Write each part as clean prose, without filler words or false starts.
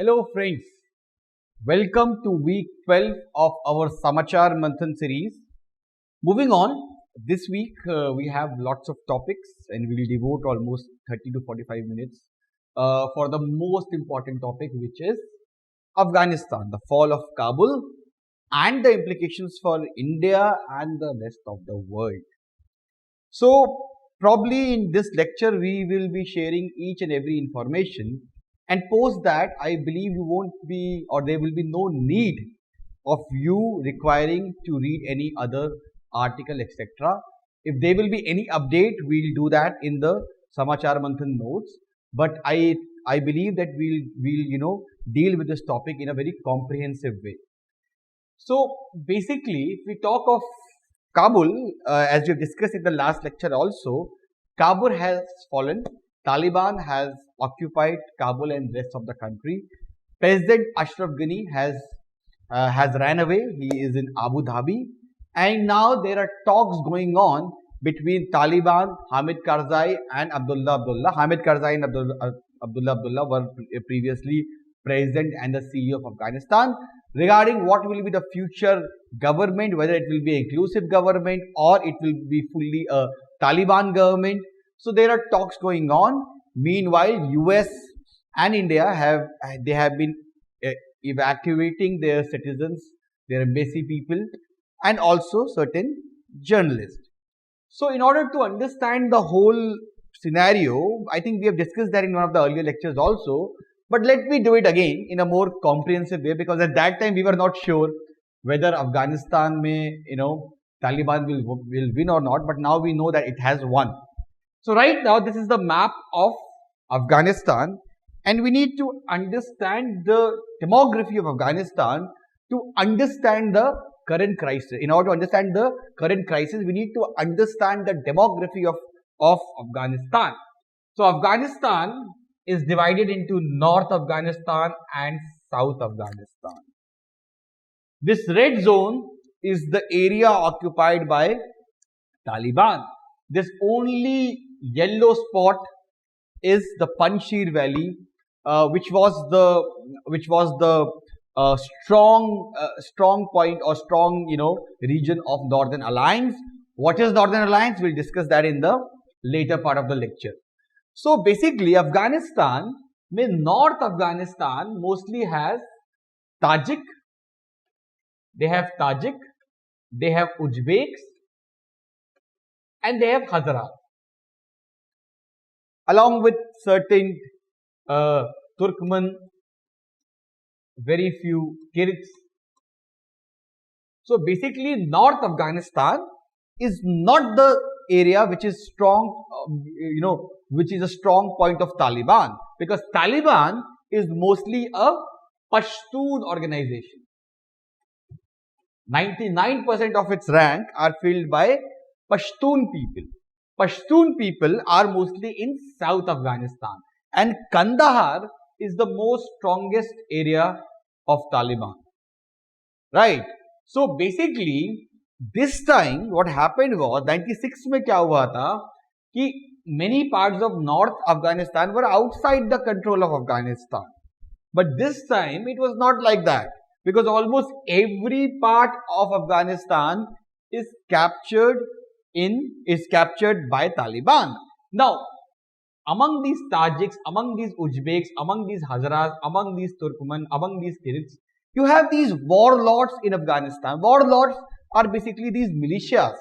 Hello friends, welcome to week 12 of our Samachar Manthan series. Moving on, this week we have lots of topics and we will devote almost 30 to 45 minutes for the most important topic, which is Afghanistan, the fall of Kabul and the implications for India and the rest of the world. So, probably in this lecture, we will be sharing each and every information, and post that, I believe you won't be, or there will be no need of you requiring to read any other article, etc. If there will be any update, we'll do that in the Samachar Manthan notes. But I believe that we'll deal with this topic in a very comprehensive way. So basically, if we talk of Kabul, as we have discussed in the last lecture also, Kabul has fallen. Taliban has occupied Kabul and rest of the country. President Ashraf Ghani has ran away. He is in Abu Dhabi, and now there are talks going on between Taliban, Hamid Karzai, and Abdullah Abdullah. Hamid Karzai and Abdullah Abdullah were previously president and the CEO of Afghanistan, regarding what will be the future government, whether it will be an inclusive government or it will be fully a Taliban government. So there are talks going on. Meanwhile, US and India have been evacuating their citizens, their embassy people, and also certain journalists. So in order to understand the whole scenario, I think we have discussed that in one of the earlier lectures also. But let me do it again in a more comprehensive way, because at that time we were not sure whether Afghanistan Taliban will win or not. But now we know that it has won. So right now this is the map of Afghanistan, and we need to understand the demography of Afghanistan to understand the current crisis. In order to understand the current crisis, we need to understand the demography of Afghanistan. So Afghanistan is divided into North Afghanistan and South Afghanistan. This red zone is the area occupied by Taliban. This only yellow spot is the Panjshir Valley, which was the strong point or strong region of Northern Alliance. What is Northern Alliance? We'll discuss that in the later part of the lecture. So basically, Afghanistan, North Afghanistan mostly has Tajik, they have Uzbeks, and they have Hazara, along with certain Turkmen, very few Kyrgyz. So basically, North Afghanistan is not the area which is strong, which is a strong point of Taliban, because Taliban is mostly a Pashtun organization. 99% of its rank are filled by Pashtun people. Pashtun people are mostly in South Afghanistan, and Kandahar is the most strongest area of Taliban. Right? So basically, this time what happened was 96 में क्या हुआ था कि many parts of North Afghanistan were outside the control of Afghanistan. But this time it was not like that, because almost every part of Afghanistan is captured by Taliban. Now, among these Tajiks, among these Uzbeks, among these Hazaras, among these Turkmen, among these Kyrgyz, you have these warlords in Afghanistan. Warlords are basically these militias,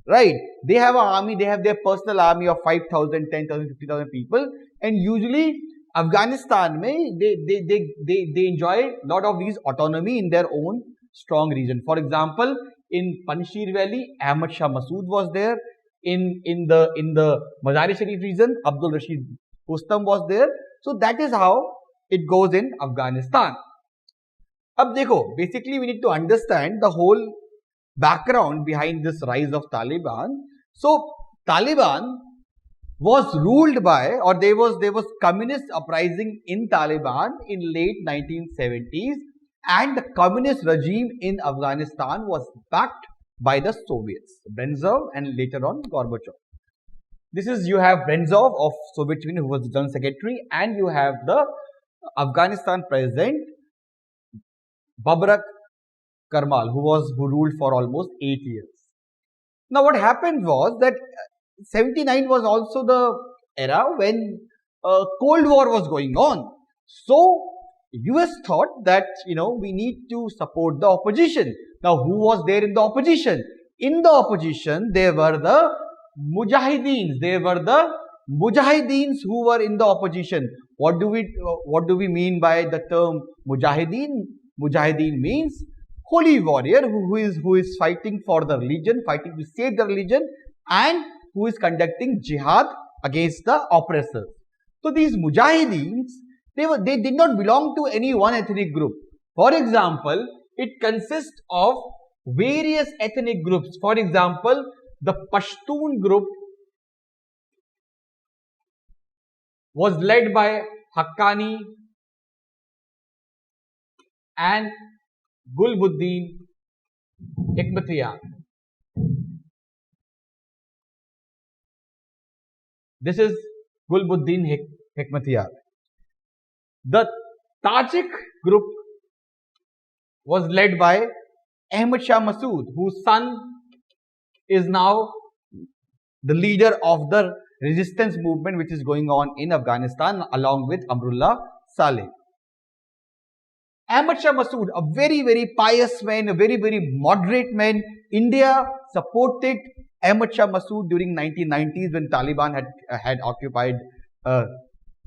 right? They have an army, they have their personal army of 5,000, 10,000, 50,000 people, and usually Afghanistan, they enjoy a lot of these autonomy in their own strong region. For example, in Panjshir Valley, Ahmad Shah Massoud was there. In the Mazar-e-Sharif region, Abdul Rashid Rustam was there. So that is how it goes in Afghanistan. Ab dekho, basically we need to understand the whole background behind this rise of Taliban. So Taliban was ruled by, or there was communist uprising in Taliban in late 1970s, and the communist regime in Afghanistan was backed by the Soviets, Brezhnev and later on Gorbachev. This is, you have Brezhnev of Soviet Union, who was the General Secretary, and you have the Afghanistan president Babrak Karmal, who ruled for almost 8 years. Now, what happened was that 79 was also the era when Cold War was going on. So, US thought that we need to support the opposition. Now, who was there in the opposition? In the opposition, there were the Mujahideens. There were the Mujahideens who were in the opposition. What do we mean by the term Mujahideen? Mujahideen means holy warrior who is fighting for the religion, fighting to save the religion, and who is conducting jihad against the oppressors. So these Mujahideens, they did not belong to any one ethnic group. For example, it consists of various ethnic groups. For example, the Pashtun group was led by Haqqani and Gulbuddin Hekmatyar. This is Gulbuddin Hekmatyar. The Tajik group was led by Ahmad Shah Massoud, whose son is now the leader of the resistance movement which is going on in Afghanistan along with Amrullah Saleh. Ahmad Shah Massoud, a very, very pious man, a very, very moderate man. India supported Ahmad Shah Massoud during 1990s when Taliban had occupied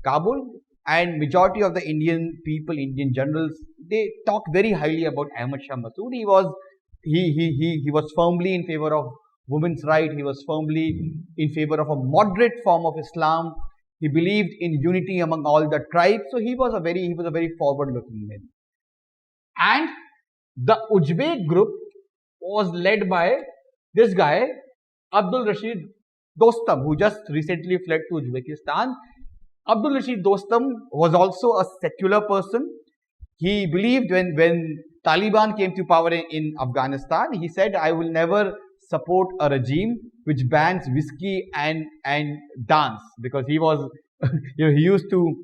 Kabul, and majority of the Indian people, Indian generals, they talk very highly about Ahmad Shah Massoud. He was firmly in favor of women's right. He was firmly in favor of a moderate form of Islam. He believed in unity among all the tribes. So he was a very forward-looking man. And the Uzbek group was led by this guy, Abdul Rashid Dostum, who just recently fled to Uzbekistan. Abdul Rashid Dostum was also a secular person. He believed when Taliban came to power in Afghanistan, he said, I will never support a regime which bans whiskey and dance, because he was he used to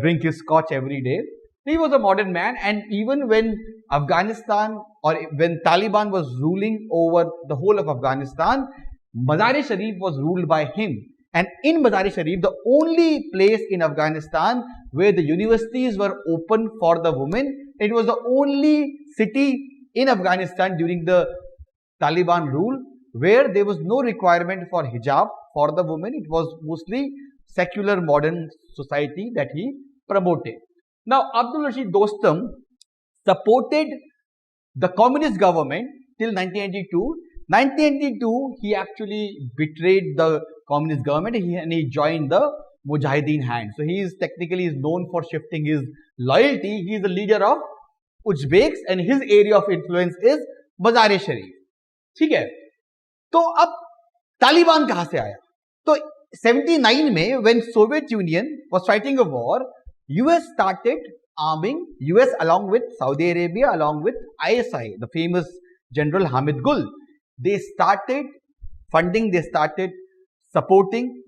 drink his scotch every day. He was a modern man, and even when Afghanistan or when Taliban was ruling over the whole of Afghanistan, Mazar-e-Sharif was ruled by him. And in Mazar-e-Sharif, the only place in Afghanistan where the universities were open for the women, it was the only city in Afghanistan during the Taliban rule where there was no requirement for hijab for the women. It was mostly secular modern society that he promoted. Now, Abdul Rashid Dostum supported the communist government till 1992. 1992, he actually betrayed the communist government and he joined the Mujahideen hand. So, he is technically known for shifting his loyalty. He is the leader of Uzbeks and his area of influence is Mazar-e-Sharif. ठीक है, तो अब तालिबान कहाँ से आया? तो 79 में when Soviet Union was fighting a war, US started arming, US along with Saudi Arabia, along with ISI, the famous General Hamid Gul. They started funding, they started supporting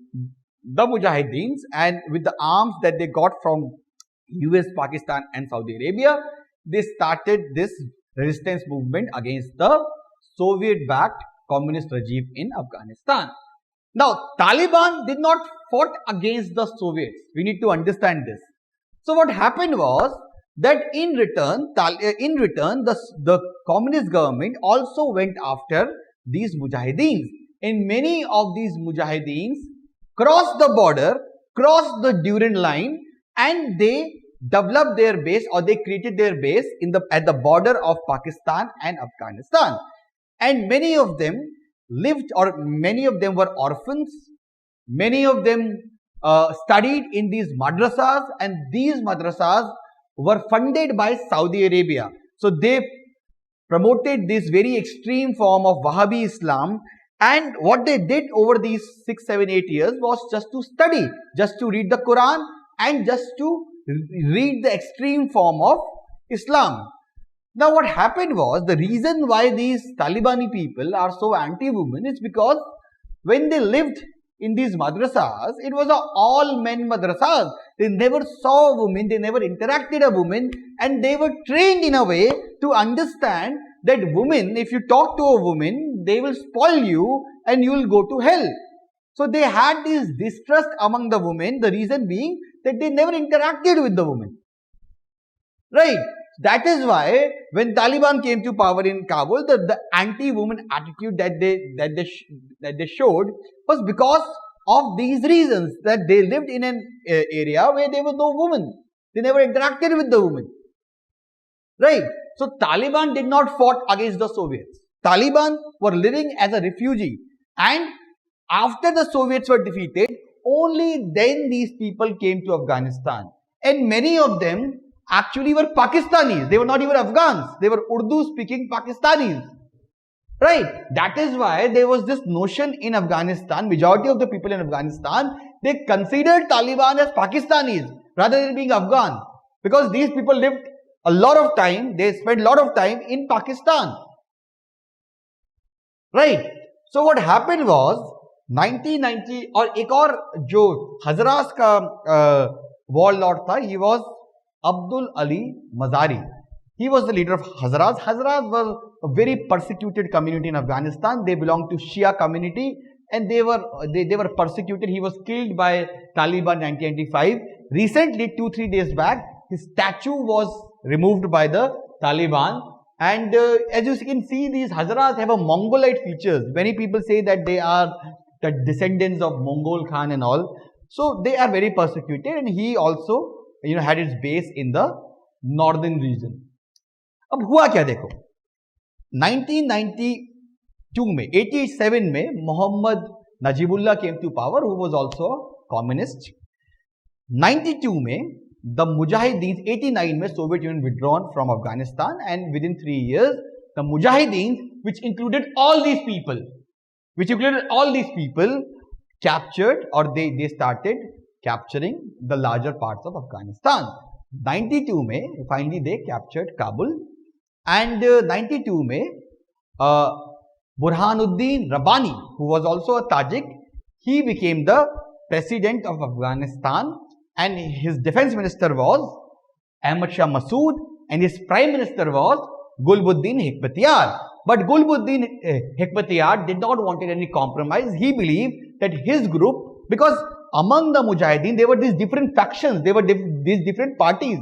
the Mujahideens, and with the arms that they got from US, Pakistan and Saudi Arabia, they started this resistance movement against the Soviet-backed communist regime in Afghanistan. Now, Taliban did not fought against the Soviets. We need to understand this. So, what happened was that in return, the communist government also went after these Mujahideens. And many of these Mujahideens crossed the border, crossed the Durand line, and they developed their base, or they created their base at the border of Pakistan and Afghanistan. And many of them lived, or many of them were orphans. Many of them studied in these madrasas, and these madrasas were funded by Saudi Arabia. So they promoted this very extreme form of Wahhabi Islam, and what they did over these 6, 7, 8 years was just to study, just to read the Quran and just to read the extreme form of Islam. Now what happened was, the reason why these Talibani people are so anti-women is because when they lived in these madrasas, it was a all-men madrasas. They never saw a woman, they never interacted a woman, and they were trained in a way to understand that women, if you talk to a woman, they will spoil you and you will go to hell. So they had this distrust among the women, the reason being that they never interacted with the woman. Right? That is why when Taliban came to power in Kabul, the anti-woman attitude that they showed was because of these reasons, that they lived in an area where there was no woman. They never interacted with the woman. Right? So Taliban did not fought against the Soviets. Taliban were living as a refugee, and after the Soviets were defeated, only then these people came to Afghanistan, and many of them actually were Pakistanis. They were not even Afghans. They were Urdu-speaking Pakistanis. Right? That is why there was this notion in Afghanistan, majority of the people in Afghanistan, they considered Taliban as Pakistanis rather than being Afghan. Because these people lived a lot of time, they spent a lot of time in Pakistan. Right? So what happened was, 1990, और एक और जो हजरास का warlord था, he was Abdul Ali Mazari. He was the leader of Hazaras. Hazaras was a very persecuted community in Afghanistan. They belonged to Shia community, and they were persecuted. He was killed by Taliban in 1995. Recently, 2-3 days back, his statue was removed by the Taliban. And as you can see, these Hazaras have a Mongolite features. Many people say that they are the descendants of Mongol Khan and all. So they are very persecuted, and he also, had his base in the northern region. अब हुआ क्या देखो, 1992 में 87 में Mohammad Najibullah came to power, who was also a communist. 92 में the Mujahideen, 89 में Soviet Union withdrawn from Afghanistan, and within 3 years the Mujahideen, which included all these people, captured, or they started capturing the larger parts of Afghanistan. 92 में finally they captured Kabul. And 92 में Burhanuddin Rabbani, who was also a Tajik, he became the president of Afghanistan, and his defense minister was Ahmad Shah Massoud, and his prime minister was Gulbuddin Hekmatyar. But Gulbuddin Hekmatyar did not want any compromise. He believed that his group, because among the Mujahideen there were these different factions, there were these different parties.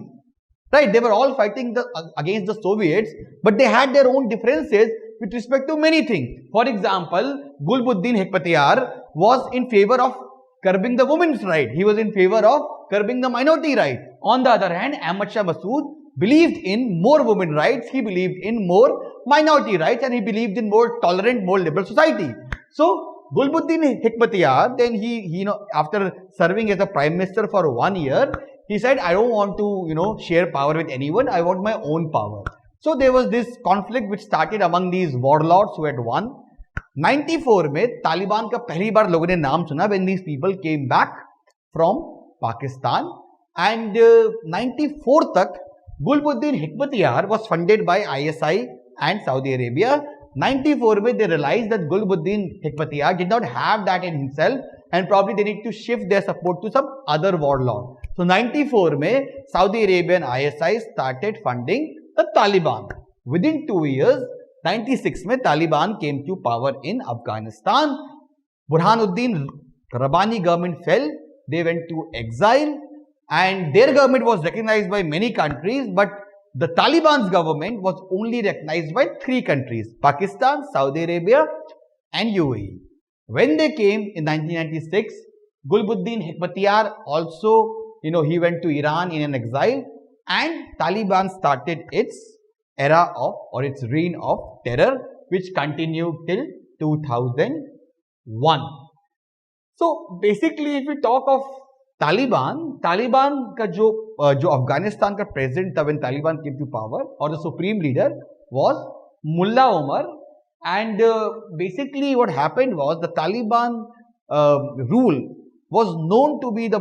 Right, they were all fighting against the Soviets, but they had their own differences with respect to many things. For example, Gulbuddin Hekmatyar was in favor of curbing the women's right. He was in favor of curbing the minority right. On the other hand, Ahmad Shah Massoud believed in more women rights, he believed in more minority rights, and he believed in more tolerant, more liberal society. So, Gulbuddin Hekmatyar, then he after serving as a prime minister for 1 year, he said, I don't want to, share power with anyone. I want my own power. So there was this conflict which started among these warlords who had won. 94 में तालिबान का पहली बार लोगों ने नाम सुना when these people came back from Pakistan. And 94 तक Gulbuddin Hekmatyar was funded by ISI and Saudi Arabia. 94 में they realized that Gulbuddin Hekmatyar did not have that in himself, and probably they need to shift their support to some other warlord. So 94 में Saudi Arabia and ISI started funding the Taliban. Within 2 years, 96 में Taliban came to power in Afghanistan. Burhanuddin Rabbani government fell. They went to exile, and their government was recognized by many countries, but the Taliban's government was only recognized by 3 countries: Pakistan, Saudi Arabia, and UAE. When they came in 1996, Gulbuddin Hekmatyar also, he went to Iran in an exile, and Taliban started its era of, or its reign of terror, which continued till 2001. So basically, if we talk of Taliban का जो Afghanistan का president था when Taliban came to power, or the supreme leader, was Mullah Omar. And basically what happened was the Taliban rule was known to be the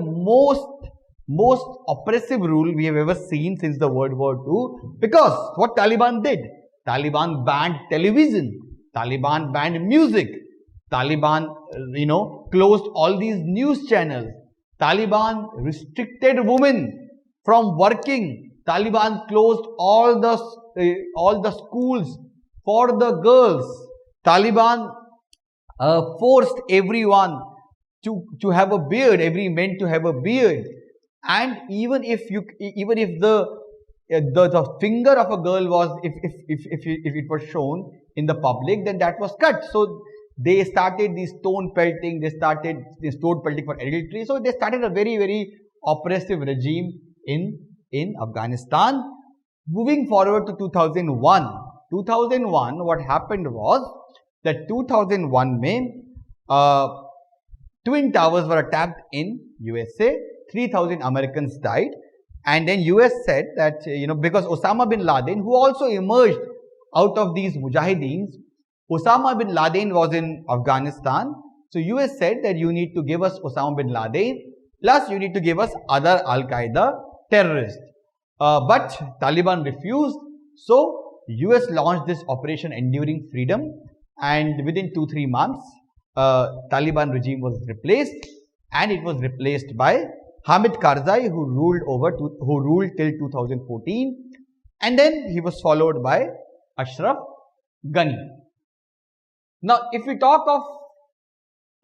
most oppressive rule we have ever seen since the World War II. Because what Taliban did? Taliban banned television, Taliban banned music, Taliban, closed all these news channels. Taliban restricted women from working. Taliban closed all the schools for the girls. Taliban forced everyone to have a beard, every man to have a beard, and even if the finger of a girl was if it was shown in the public, then that was cut. So they started the stone pelting. They started the stone pelting for adultery. So they started a very oppressive regime in Afghanistan. Moving forward to 2001, what happened was that 2001 May, Twin Towers were attacked in USA. 3,000 Americans died, and then US said that because Osama bin Laden, who also emerged out of these Mujahideens, Osama bin Laden was in Afghanistan. So US said that you need to give us Osama bin Laden, plus you need to give us other Al-Qaeda terrorists. But Taliban refused. So US launched this Operation Enduring Freedom, and within 2-3 months, Taliban regime was replaced, and it was replaced by Hamid Karzai, who ruled till 2014, and then he was followed by Ashraf Ghani. Now, if we talk of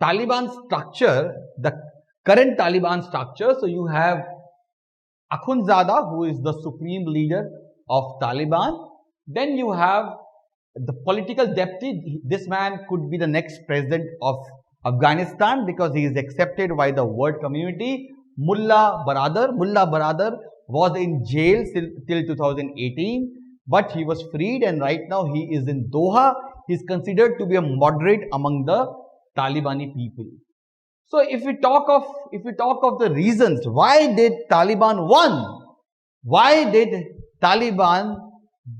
Taliban structure, the current Taliban structure, so you have Akhundzada, who is the supreme leader of Taliban. Then you have the political deputy. This man could be the next president of Afghanistan because he is accepted by the world community. Mullah Baradar was in jail till 2018, but he was freed, and right now he is in Doha. He is considered to be a moderate among the Talibani people. So if we talk of the reasons why did Taliban won, why did Taliban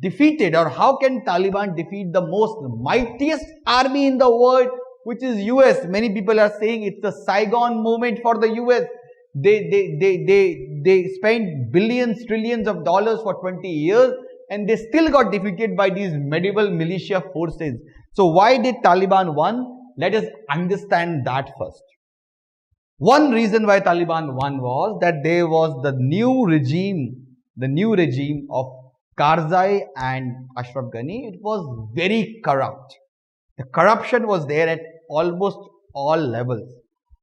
defeated, or how can Taliban defeat the most mightiest army in the world, which is US? Many people are saying it's the Saigon moment for the US. They spent billions, trillions of dollars for 20 years, and they still got defeated by these medieval militia forces. So why did Taliban won? Let us understand that first. One reason why Taliban won was that there was the new regime of Karzai and Ashraf Ghani. It was very corrupt. The corruption was there at almost all levels.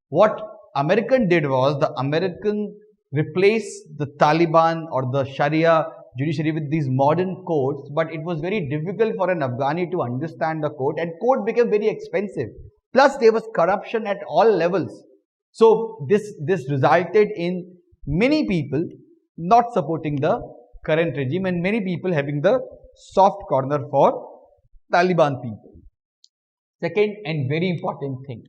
What American did was, the American replaced the Taliban or the Sharia judiciary with these modern courts, but it was very difficult for an Afghani to understand the court, and court became very expensive. Plus there was corruption at all levels. So this resulted in many people not supporting the current regime and many people having the soft corner for Taliban people. Second and very important thing,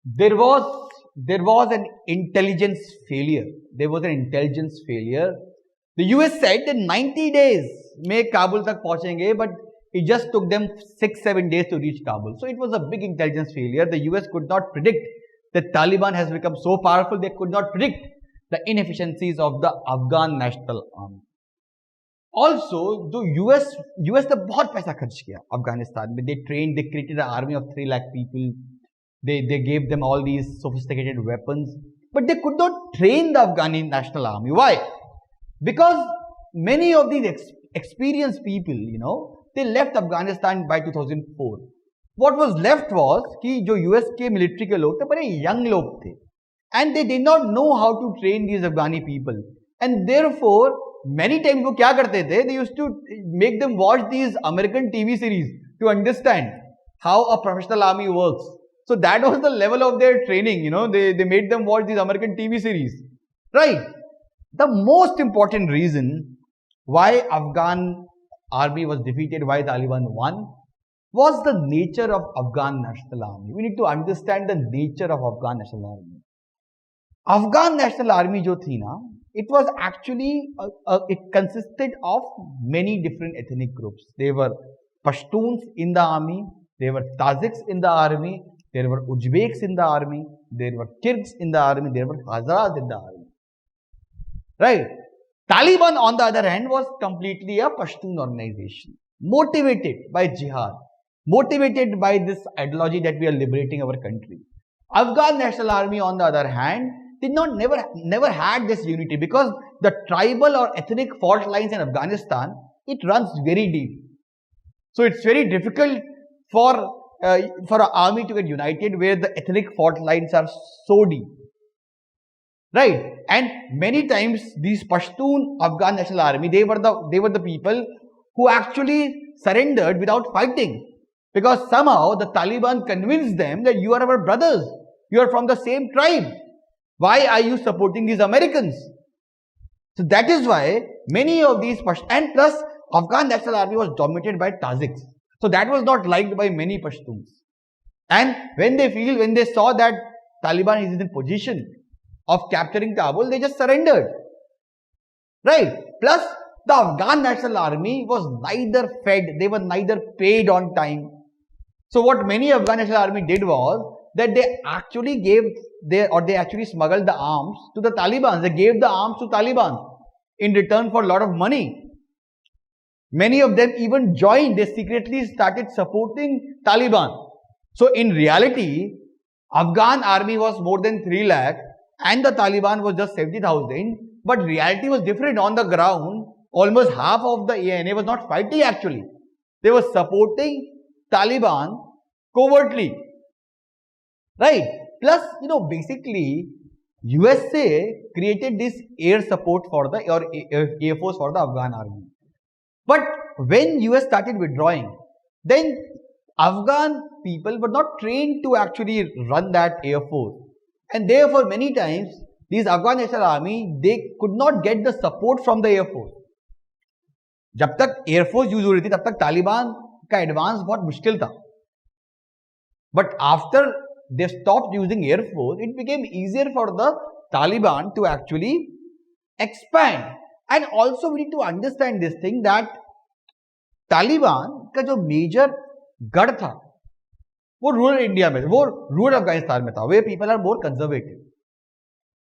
there was an intelligence failure. The US said that 90 days में Kabul तक पहुंचेंगे, but it just took them 6-7 days to reach Kabul. So it was a big intelligence failure. The US could not predict that Taliban has become so powerful. They could not predict the inefficiencies of the Afghan National Army. Also, the US ने बहुत पैसा खर्च किया Afghanistan में. They created an army of 3 lakh people. They gave them all these sophisticated weapons, but they could not train the Afghani National Army. Why? Because many of these experienced people, they left Afghanistan by 2004. What was left was कि जो US के military के लोग थे, बड़े young लोग थे, and they did not know how to train these Afghani people, and therefore many times वो क्या करते थे? They used to make them watch these American TV series to understand how a professional army works. So that was the level of their training. They made them watch these American TV series, right? The most important reason why Afghan army was defeated, why Taliban won, was the nature of Afghan National Army. We need to understand the nature of Afghan National Army. Afghan National Army जो थी ना, it was actually, it consisted of many different ethnic groups. There were Pashtuns in the army, there were Tajiks in the army, there were Uzbeks in the army, there were Kyrgyz in the army, there were Hazaras in the army. Right? Taliban, on the other hand, was completely a Pashtun organization, motivated by jihad, motivated by this ideology that we are liberating our country. Afghan National Army, on the other hand, did not never had this unity, because the tribal or ethnic fault lines in Afghanistan, it runs very deep. So it's very difficult for an army to get united where the ethnic fault lines are so deep, right? And many times these Pashtun Afghan National Army, they were the people who actually surrendered without fighting, because somehow the Taliban convinced them that you are our brothers, you are from the same tribe. Why are you supporting these Americans? So that is why many of these and plus Afghan National Army was dominated by Tajiks. So that was not liked by many Pashtuns. And when they saw that Taliban is in position of capturing Kabul, they just surrendered. Right? Plus, the Afghan National Army was neither fed, they were neither paid on time. So what many Afghan National Army did was that they actually smuggled the arms to the Taliban. They gave the arms to Taliban in return for a lot of money. Many of them even joined, they secretly started supporting Taliban. So in reality, Afghan army was more than 3 lakh and the Taliban was just 70,000. But reality was different on the ground. Almost half of the ANA was not fighting actually. They were supporting Taliban covertly. Right? Plus, basically, USA created this air support for the Air Force for the Afghan army. But when US started withdrawing, then Afghan people were not trained to actually run that air force. And therefore, many times, these Afghan National Army, they could not get the support from the air force. जब तक air force use हो रही थी तब तक तालिबान का advance बहुत मुश्किल था. But after they stopped using air force, it became easier for the Taliban to actually expand. And also we need to understand this thing that Taliban का जो मेजर गढ़ था वो रूरल इंडिया में, वो रूरल अफगानिस्तान में था, where people are more conservative,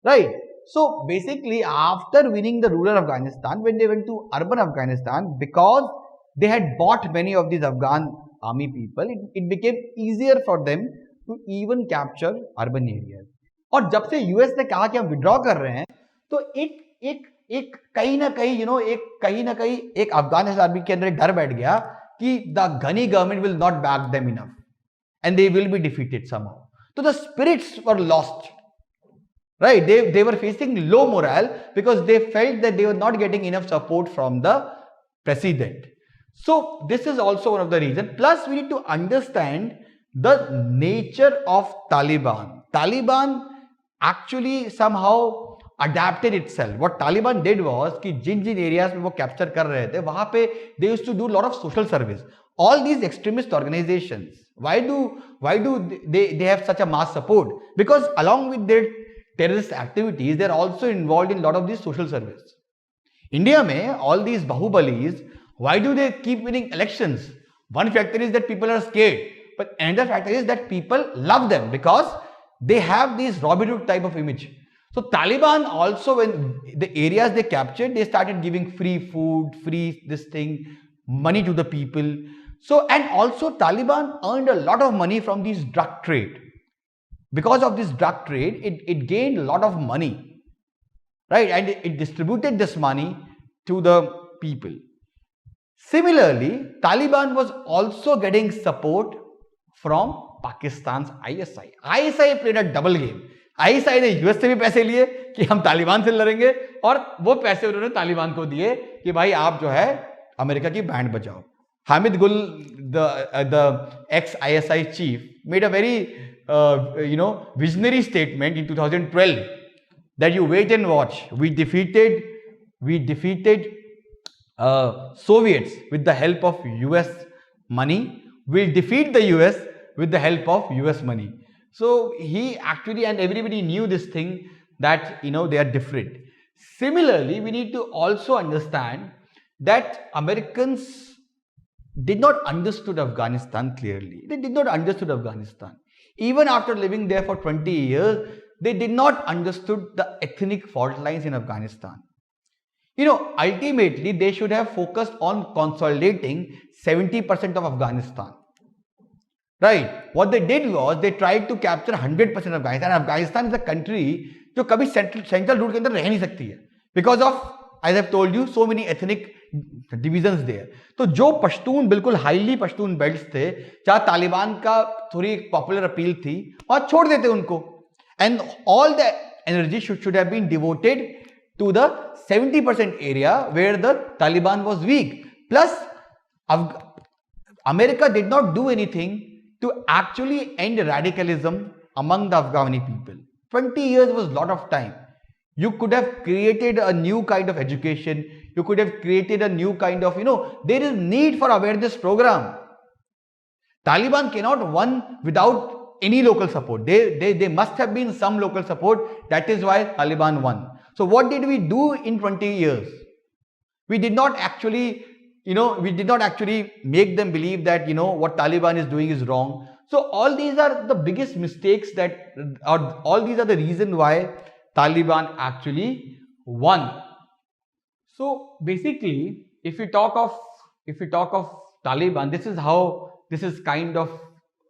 right? So basically after winning the rural Afghanistan, when they went to urban Afghanistan, because they had bought many of these Afghan army people, it became easier for them to even capture urban areas. और जब से US ने कहा कि हम withdraw कर रहे हैं, तो एक कहीं ना कहीं एक अफगान आर्मी के अंदर डर बैठ गया कि the Ghani government will not back them enough and they will be defeated somehow. तो the spirits were lost, right? They were facing low morale because they felt that they were not getting enough support from the president. So this is also one of the reasons. Plus we need to understand the nature of Taliban. Taliban actually somehow adapted itself. What Taliban did was कि जिन areas में वो capture कर रहे थे वहाँ पे they used to do a lot of social service. All these extremist organizations, why do they have such a mass support? Because along with their terrorist activities, they are also involved in a lot of these social service. India mein, all these Bahubalis, why do they keep winning elections? One factor is that people are scared, but another factor is that people love them because they have this Robin Hood type of image. So Taliban also, when the areas they captured, they started giving free food, free this thing, money to the people. So, and also Taliban earned a lot of money from this drug trade. Because of this drug trade, it gained a lot of money, right? And it distributed this money to the people. Similarly, Taliban was also getting support from Pakistan's ISI. ISI played a double game. ISI ने US से भी पैसे लिए कि हम तालिबान से लड़ेंगे और वो पैसे उन्होंने तालिबान को दिए कि भाई आप जो है अमेरिका की बैंड बजाओ. Hamid Gul, the ex-ISI chief, made a very visionary statement in 2012 that you wait and watch. We defeated Soviets with the help of US money. We'll defeat the US with the help of US money. So he actually, and everybody knew this thing that they are different. Similarly, we need to also understand that Americans did not understood Afghanistan clearly. They did not understood Afghanistan. Even after living there for 20 years, they did not understood the ethnic fault lines in Afghanistan. Ultimately, they should have focused on consolidating 70% of Afghanistan. Right? What they did was, they tried to capture 100% of Afghanistan. Afghanistan is a country जो कभी central root के अंदर रह नहीं सकती है, because of as I've told you so many ethnic divisions there. तो जो पश्तून बिल्कुल हाईली पश्तून बेल्ट्स थे, जहां तालिबान का थोड़ी पॉपुलर अपील थी, वहां छोड़ देते उनको, and all the energy should have been devoted to the 70% area where the Taliban was weak. Plus America did not do anything to actually end radicalism among the Afghani people. 20 years was a lot of time. You could have created a new kind of education. You could have created a new kind of, there is need for awareness program. Taliban cannot win without any local support. They must have been some local support. That is why Taliban won. So what did we do in 20 years? We did not actually, make them believe that, what Taliban is doing is wrong. So all these are the biggest mistakes all these are the reason why Taliban actually won. So basically, if we talk of Taliban, this is kind of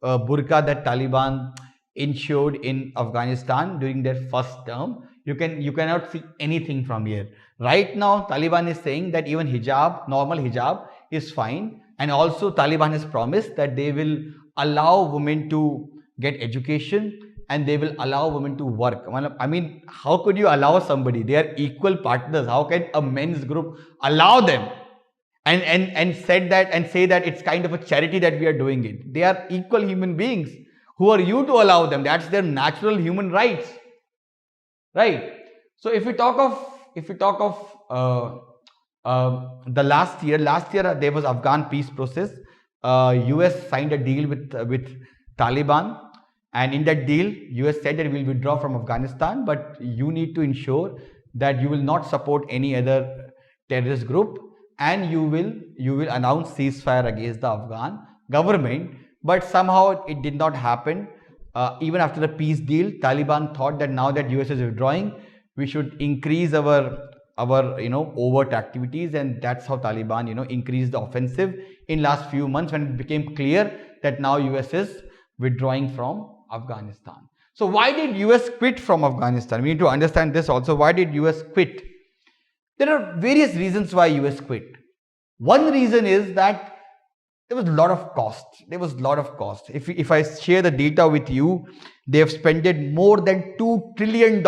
burqa that Taliban ensured in Afghanistan during their first term. You cannot see anything from here. Right now, Taliban is saying that even hijab, normal hijab, is fine, and also Taliban has promised that they will allow women to get education, and they will allow women to work. I mean, how could you allow somebody? They are equal partners. How can a men's group allow them and say that it's kind of a charity that we are doing it? They are equal human beings. Who are you to allow them? That's their natural human rights, right? So if we talk of the last year there was Afghan peace process. US signed a deal with Taliban. And in that deal, US said that we will withdraw from Afghanistan, but you need to ensure that you will not support any other terrorist group, and you will announce ceasefire against the Afghan government. But somehow it did not happen. Even after the peace deal, Taliban thought that now that US is withdrawing, we should increase our overt activities, and that's how Taliban increased the offensive in last few months, when it became clear that now US is withdrawing from Afghanistan. So why did US quit from Afghanistan? We need to understand this also. Why did US quit? There are various reasons why US quit. One reason is that there was a lot of cost. If I share the data with you, they have spent more than $2 trillion,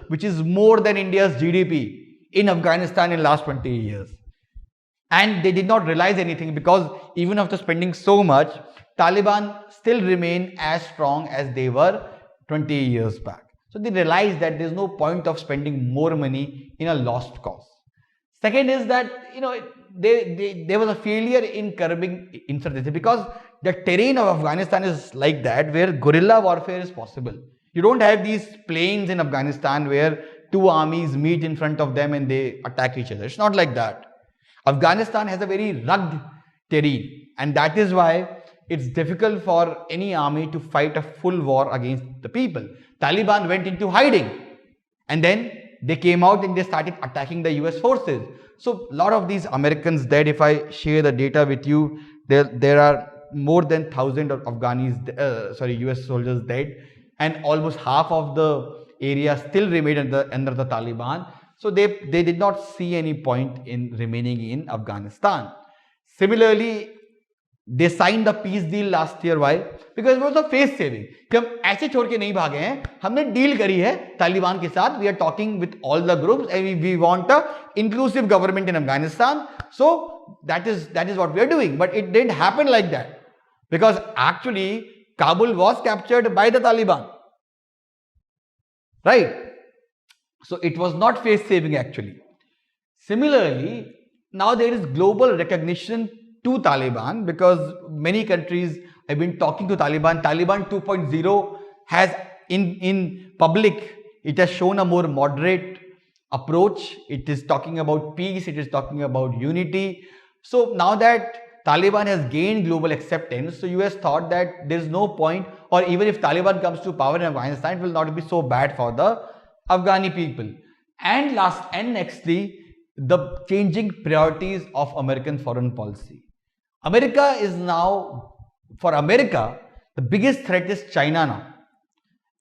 which is more than India's GDP, in Afghanistan in last 20 years. And they did not realize anything, because even after spending so much, Taliban still remain as strong as they were 20 years back. So they realized that there's no point of spending more money in a lost cause. Second is that there was a failure in curbing insurgency, because the terrain of Afghanistan is like that, where guerrilla warfare is possible. You don't have these plains in Afghanistan where two armies meet in front of them and they attack each other. It's not like that. Afghanistan has a very rugged terrain, and that is why it's difficult for any army to fight a full war against the people. Taliban went into hiding, and then they came out and they started attacking the US forces. So a lot of these Americans dead. If I share the data with you, there are more than 1,000 of US soldiers dead, and almost half of the area still remained under the Taliban. So they did not see any point in remaining in Afghanistan. Similarly, they signed the peace deal last year. Why? Because it was a face saving. कि हम ऐसे छोड़ के नहीं भागे हैं, हमने deal करी है तालिबान के साथ. We are talking with all the groups, and we want a inclusive government in Afghanistan. So that is what we are doing. But it didn't happen like that, because actually Kabul was captured by the Taliban, right? So it was not face saving actually. Similarly, now there is global recognition to Taliban, because many countries have been talking to Taliban. Taliban 2.0 has in public, it has shown a more moderate approach. It is talking about peace, it is talking about unity. So now that Taliban has gained global acceptance, so US thought that there is no point, or even if Taliban comes to power in Afghanistan, it will not be so bad for the Afghani people. And nextly, the changing priorities of American foreign policy. America is now, for America, the biggest threat is China now.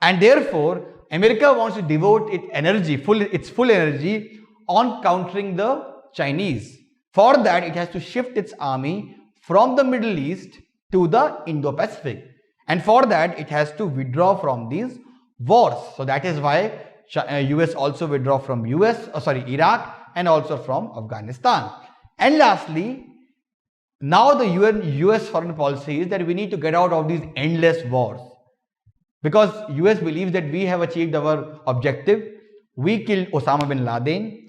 And therefore, America wants to devote its full energy on countering the Chinese. For that, it has to shift its army from the Middle East to the Indo-Pacific. And for that, it has to withdraw from these wars. So that is why US also withdraw from Iraq and also from Afghanistan. And lastly, now the US foreign policy is that we need to get out of these endless wars. Because US believes that we have achieved our objective. We killed Osama bin Laden.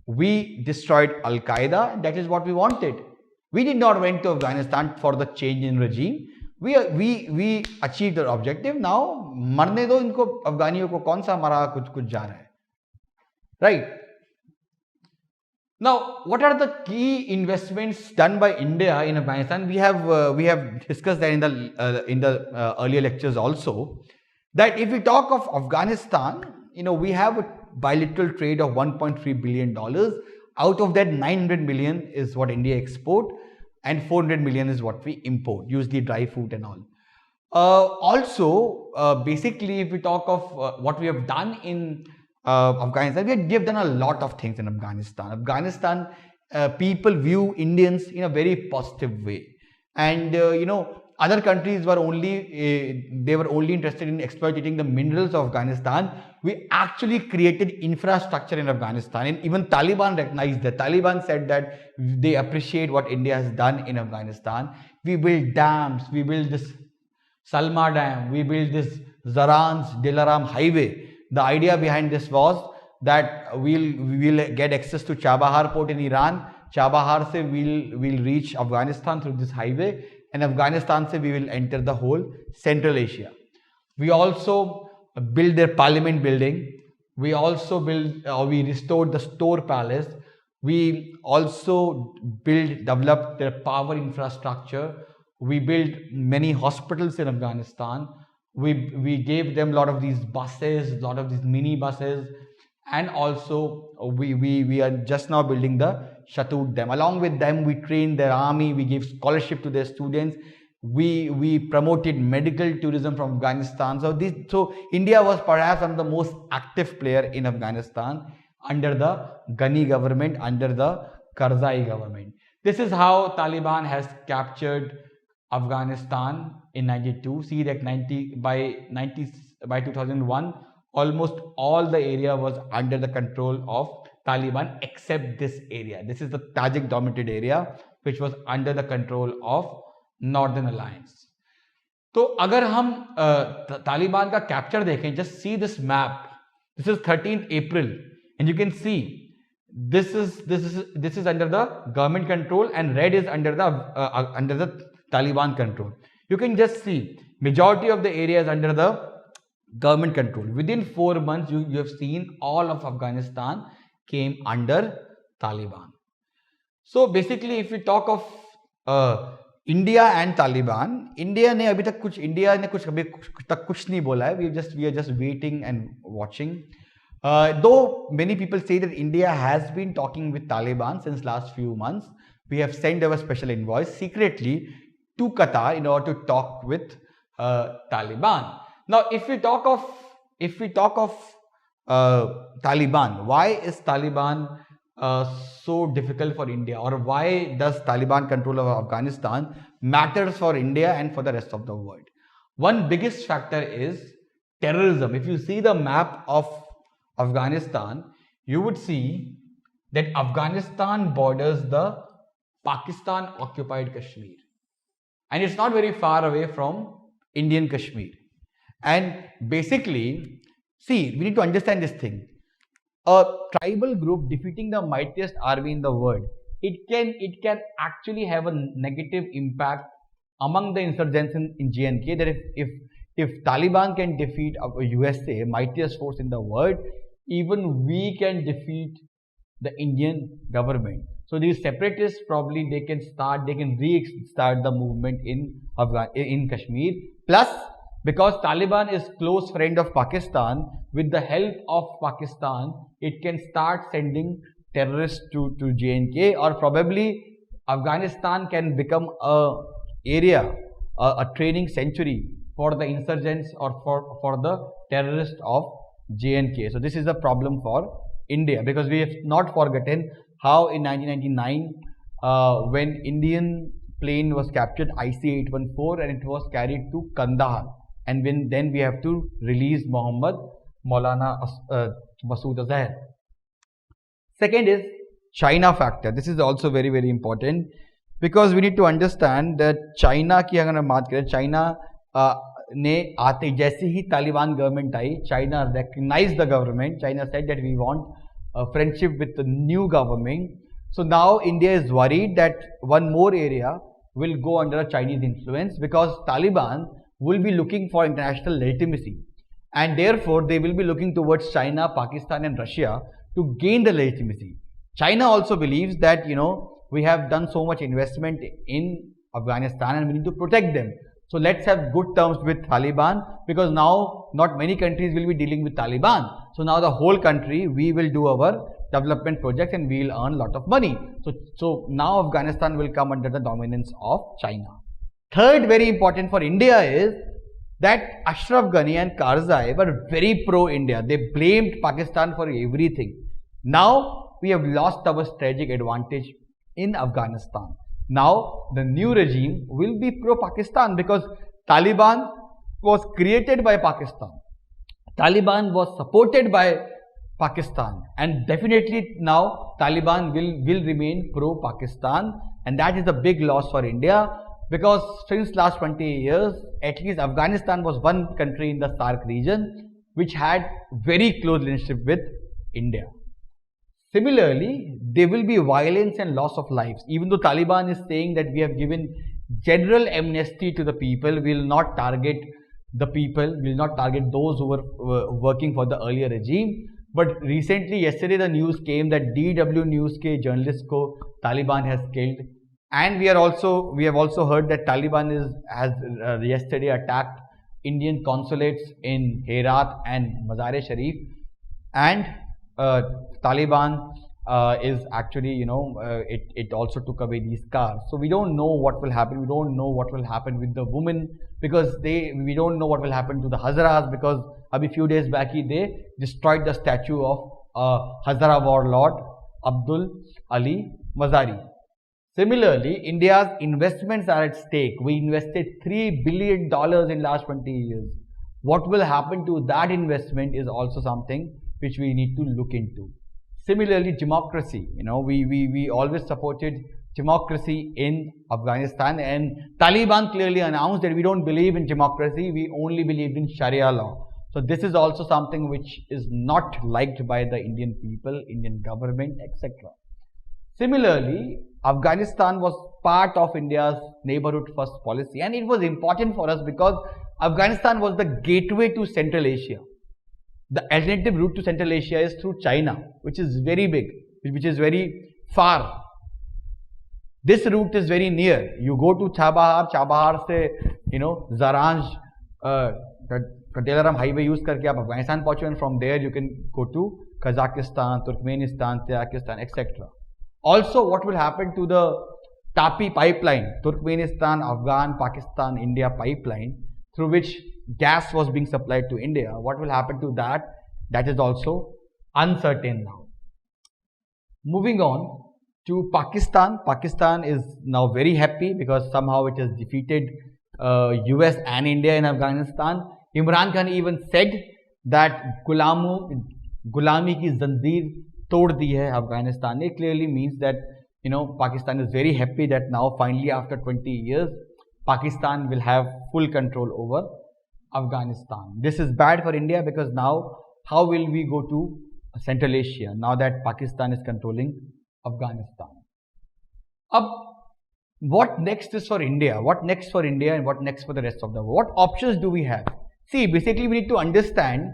We destroyed Al-Qaeda. That is what we wanted. We did not went to Afghanistan for the change in regime. We achieved our objective. Now, marne do inko Afghaniyon ko kaun sa mara kuch jana hai. Right? Now, what are the key investments done by India in Afghanistan? We have discussed that in the earlier lectures also. That if we talk of Afghanistan, we have a bilateral trade of $1.3 billion. Out of that, 900 million is what India export, and 400 million is what we import, usually dry food and all. Basically, if we talk of what we have done in Afghanistan, we have done a lot of things in Afghanistan. People view Indians in a very positive way, and other countries were only interested in exploiting the minerals of Afghanistan. We actually created infrastructure in Afghanistan, and even Taliban recognized that. Taliban said that they appreciate what India has done in Afghanistan. We built dams, we built this Salma Dam, we built this Zaran's Dilaram highway. The idea behind this was that we'll get access to Chabahar port in Iran. Chabahar se we'll reach Afghanistan through this highway, and Afghanistan se we will enter the whole Central Asia. We also built their parliament building. We also we restored the Store Palace. We also developed their power infrastructure. We built many hospitals in Afghanistan. We gave them a lot of these buses, a lot of these mini buses, and also we are just now building the Shatut Dam. Along with them, we trained their army. We gave scholarship to their students. We promoted medical tourism from Afghanistan. So India was perhaps one of the most active player in Afghanistan under the Ghani government, under the Karzai government. This is how Taliban has captured Afghanistan in 92. See that by 2001, almost all the area was under the control of Taliban except this area. This is the Tajik dominated area which was under the control of Northern Alliance. तो अगर हम तालिबान का capture देखें, just see this map. This is 13th April, and you can see this is under the government control, and red is under the Taliban control. You can just see majority of the area is under the government control. Within 4 months, you have seen all of Afghanistan came under Taliban. So basically, if we talk of India and Taliban, India ने कुछ नहीं बोला है. We are just waiting and watching. Though many people say that India has been talking with Taliban since last few months, we have sent our special envoy secretly to Qatar in order to talk with Taliban. Now, if we talk of Taliban, why is Taliban so difficult for India, or why does Taliban control of Afghanistan matters for India and for the rest of the world? One biggest factor is terrorism. If you see the map of Afghanistan, you would see that Afghanistan borders the Pakistan occupied Kashmir, and it's not very far away from Indian Kashmir. And basically, see, we need to understand this thing. A tribal group defeating the mightiest army in the world, it can actually have a negative impact among the insurgents in J&K. That if Taliban can defeat USA, mightiest force in the world, even we can defeat the Indian government. So these separatists probably they can restart the movement in Kashmir. Plus, because Taliban is close friend of Pakistan, with the help of Pakistan, it can start sending terrorists to J&K, or probably Afghanistan can become a training sanctuary for the insurgents or for the terrorists of J&K. So this is a problem for India, because we have not forgotten how in 1999 when Indian plane was captured, IC-814, and it was carried to Kandahar, and then we have to release Muhammad Maulana Masood Azhar. Second is China factor. This is also very, very important, because we need to understand that China की अगर हम बात करें, China ने आते जैसे ही Taliban government आई, China recognized the government. China said that we want a friendship with the new government. So now India is worried that one more area will go under a Chinese influence, because Taliban will be looking for international legitimacy, and therefore they will be looking towards China, Pakistan and Russia to gain the legitimacy. China also believes that, we have done so much investment in Afghanistan and we need to protect them. So let's have good terms with Taliban, because now not many countries will be dealing with Taliban. So now the whole country, we will do our development projects and we will earn a lot of money. So now Afghanistan will come under the dominance of China. Third, very important for India is that Ashraf Ghani and Karzai were very pro-India. They blamed Pakistan for everything. Now we have lost our strategic advantage in Afghanistan. Now the new regime will be pro-Pakistan, because Taliban was created by Pakistan. Taliban was supported by Pakistan, and definitely now Taliban will remain pro-Pakistan, and that is a big loss for India, because since last 20 years, at least Afghanistan was one country in the SAARC region which had very close relationship with India. Similarly, there will be violence and loss of lives. Even though Taliban is saying that we have given general amnesty to the people, we will not target the people, we will not target those who were working for the earlier regime. But recently, yesterday, the news came that DW News ke journalist ko Taliban has killed, and we have also heard that Taliban has yesterday attacked Indian consulates in Herat and Mazar-e-Sharif, and Taliban is actually, it also took away these cars. So we don't know what will happen. We don't know what will happen with the women, because we don't know what will happen to the Hazaras, because a few days back they destroyed the statue of Hazara warlord Abdul Ali Mazari. Similarly, India's investments are at stake. We invested $3 billion in last 20 years. What will happen to that investment is also something which we need to look into. Similarly, democracy. We always supported democracy in Afghanistan, and Taliban clearly announced that we don't believe in democracy, we only believe in Sharia law. So this is also something which is not liked by the Indian people, Indian government, etc. Similarly, Afghanistan was part of India's neighborhood first policy, and it was important for us because Afghanistan was the gateway to Central Asia. The alternative route to Central Asia is through China, which is very big, which is very far. This route is very near. You go to Chabahar se, Zaranj, Kandelaram highway use karke aap Afghanistan pahunche, and from there you can go to Kazakhstan, Turkmenistan, Tajikistan, etc. Also, what will happen to the TAPI pipeline, Turkmenistan, Afghan, Pakistan, India pipeline, through which gas was being supplied to India? What will happen to that? That is also uncertain now. Moving on to Pakistan. Pakistan is now very happy because somehow it has defeated US and India in Afghanistan. Imran Khan even said that Gulami ki zanjeer tod di hai Afghanistan. It clearly means that Pakistan is very happy that now finally after 20 years Pakistan will have full control over Afghanistan. This is bad for India because now how will we go to Central Asia now that Pakistan is controlling Afghanistan? What next is for India? What next for India and what next for the rest of the world? What options do we have? See, basically we need to understand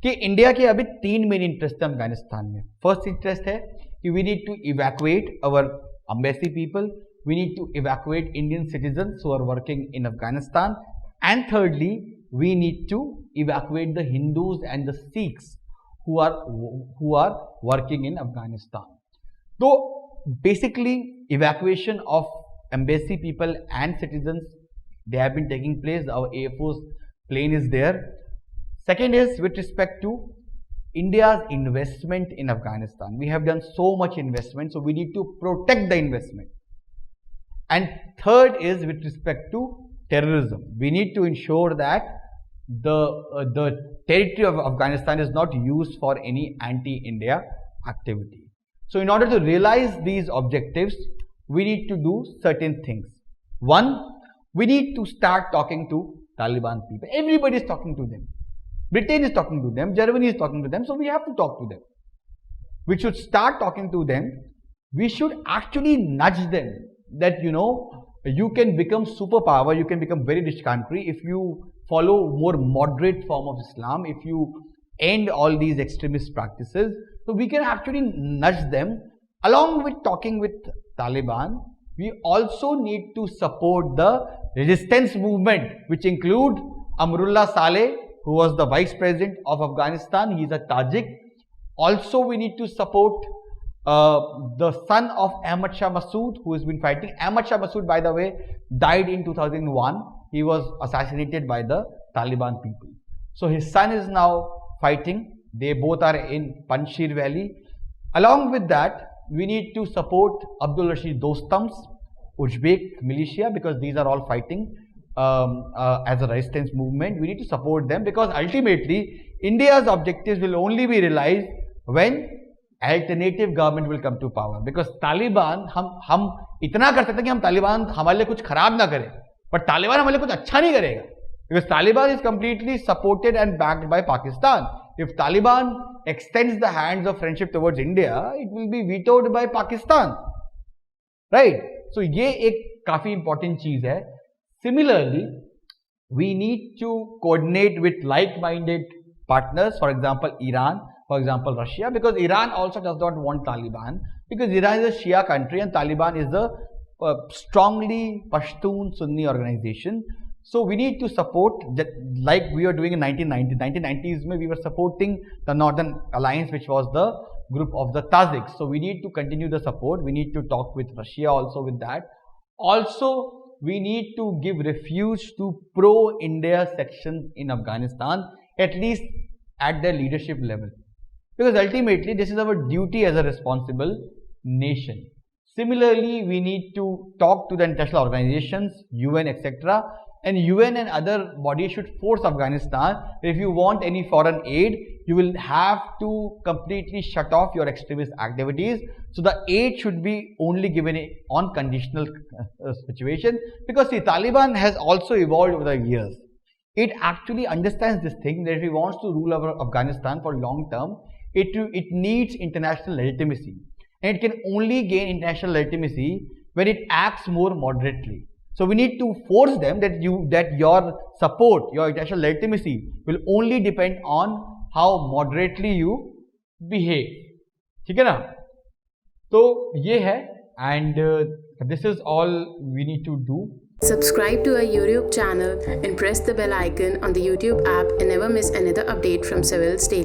कि India के अभी 3 main interest है अफगानिस्तान में. First interest है कि we need to evacuate our embassy people, we need to evacuate Indian citizens who are working in Afghanistan, and thirdly we need to evacuate the Hindus and the Sikhs who are working in Afghanistan. So basically evacuation of embassy people and citizens, they have been taking place. Our Air Force plane is there. Second is with respect to India's investment in Afghanistan. We have done so much investment, so we need to protect the investment. And third is with respect to terrorism. We need to ensure that the territory of Afghanistan is not used for any anti-India activity. So in order to realize these objectives, we need to do certain things. One, we need to start talking to Taliban people. Everybody is talking to them. Britain is talking to them, Germany is talking to them, so we have to talk to them. We should start talking to them. We should actually nudge them that, you can become superpower, you can become very rich country if you follow more moderate form of Islam, if you end all these extremist practices. So we can actually nudge them. Along with talking with Taliban, we also need to support the resistance movement, which include Amrullah Saleh, who was the vice president of Afghanistan. He is a Tajik. Also, we need to support the son of Ahmad Shah Massoud, who has been fighting. Ahmad Shah Massoud, by the way, died in 2001. He was assassinated by the Taliban people. So his son is now fighting. They both are in Panjshir Valley. Along with that, we need to support Abdul Rashid Dostam's Uzbek militia, because these are all fighting as a resistance movement. We need to support them, because ultimately India's objectives will only be realized when alternative government will come to power. Because Taliban, हम इतना कर सकते हैं कि हम तालिबान हमारे लिए कुछ खराब ना करें, but तालिबान हमारे लिए कुछ अच्छा नहीं करेगा, because Taliban is completely supported and backed by Pakistan. If Taliban extends the hands of friendship towards India, it will be vetoed by Pakistan, right? So ये एक काफी important चीज है. Similarly, we need to coordinate with like-minded partners, for example, Iran, for example, Russia, because Iran also does not want Taliban, because Iran is a Shia country and Taliban is a strongly Pashtun Sunni organization. So we need to support that, like we were doing in 1990s. 1990s, we were supporting the Northern Alliance, which was the group of the Tajiks. So we need to continue the support. We need to talk with Russia also with that. Also, we need to give refuge to pro-India sections in Afghanistan, at least at their leadership level. Because ultimately, this is our duty as a responsible nation. Similarly, we need to talk to the international organizations, UN, etc. And UN and other bodies should force Afghanistan. If you want any foreign aid, you will have to completely shut off your extremist activities. So the aid should be only given on conditional situation. Because the Taliban has also evolved over the years. It actually understands this thing that if it wants to rule over Afghanistan for long term, it needs international legitimacy. And it can only gain international legitimacy when it acts more moderately. So we need to force them that your support, your international legitimacy will only depend on how moderately you behave. ठीक है ना? तो ये है, and this is all we need to do. Subscribe to our YouTube channel and press the bell icon on the YouTube app and never miss another update from Civil's Daily.